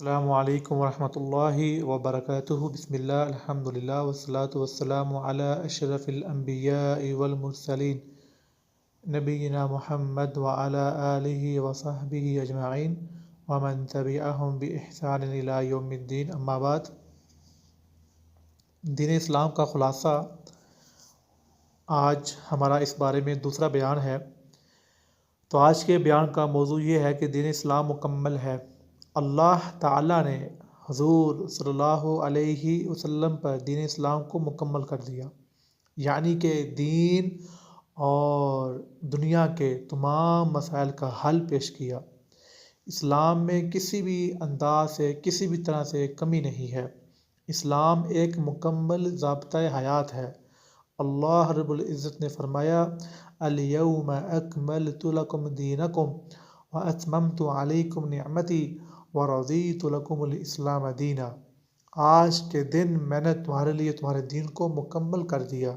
السلام علیکم ورحمۃ اللہ وبرکاتہ۔ بسم اللہ الحمدللہ والصلاۃ والسلام علی اشرف الانبیاء والمرسلین نبینا محمد وعلی آلہ وصحبہ اجمعین ومن تبعہم بإحسان الی یوم الدین، اما بعد۔ دین اسلام کا خلاصہ آج ہمارا اس بارے میں دوسرا بیان ہے۔ تو آج کے بیان کا موضوع یہ ہے کہ دین اسلام مکمل ہے۔ اللہ تعالیٰ نے حضور صلی اللہ علیہ وسلم پر دین اسلام کو مکمل کر دیا، یعنی کہ دین اور دنیا کے تمام مسائل کا حل پیش کیا۔ اسلام میں کسی بھی انداز سے، کسی بھی طرح سے کمی نہیں ہے۔ اسلام ایک مکمل ضابطۂ حیات ہے۔ اللہ رب العزت نے فرمایا، الیوم اکملت لکم دینکم واتممت علیکم نعمتی ورضیت لکم الاسلام دینا۔ آج کے دن میں نے تمہارے لیے تمہارے دین کو مکمل کر دیا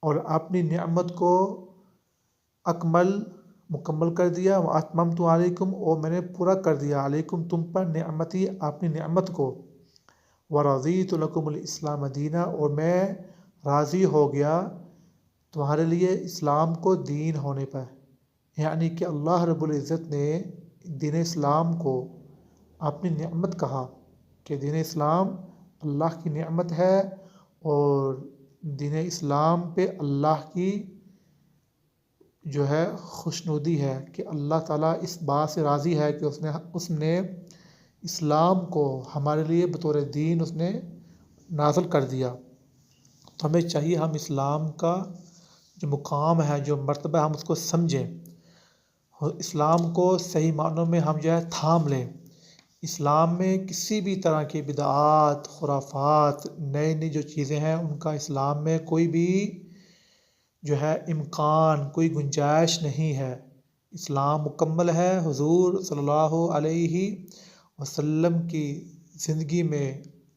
اور اپنی نعمت کو مکمل کر دیا۔ واتممت علیکم، اور میں نے پورا کر دیا، علیکم تم پر، نعمتی اپنی نعمت کو، ورضیت لکم الاسلام دینا، اور میں راضی ہو گیا تمہارے لیے اسلام کو دین ہونے پر۔ یعنی کہ اللہ رب العزت نے دین اسلام کو اپنی نعمت کہا کہ دین اسلام اللہ کی نعمت ہے، اور دین اسلام پہ اللہ کی جو ہے خوشنودی ہے کہ اللہ تعالیٰ اس بات سے راضی ہے کہ اس نے اسلام کو ہمارے لیے بطور دین اس نے نازل کر دیا۔ تو ہمیں چاہیے ہم اسلام کا جو مقام ہے، جو مرتبہ، ہم اس کو سمجھیں، اسلام کو صحیح معنوں میں ہم جو ہے تھام لیں۔ اسلام میں کسی بھی طرح کی بدعات، خرافات، نئی نئی جو چیزیں ہیں، ان کا اسلام میں کوئی بھی جو ہے امکان، کوئی گنجائش نہیں ہے۔ اسلام مکمل ہے۔ حضور صلی اللہ علیہ وسلم کی زندگی میں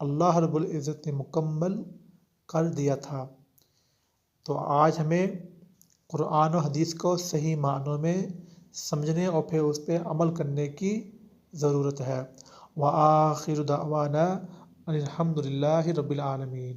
اللہ رب العزت نے مکمل کر دیا تھا۔ تو آج ہمیں قرآن و حدیث کو صحیح معنوں میں سمجھنے اور پھر اس پہ عمل کرنے کی ضرورت ہے۔ وآخر دعوانا ان الحمد للہ رب العالمین۔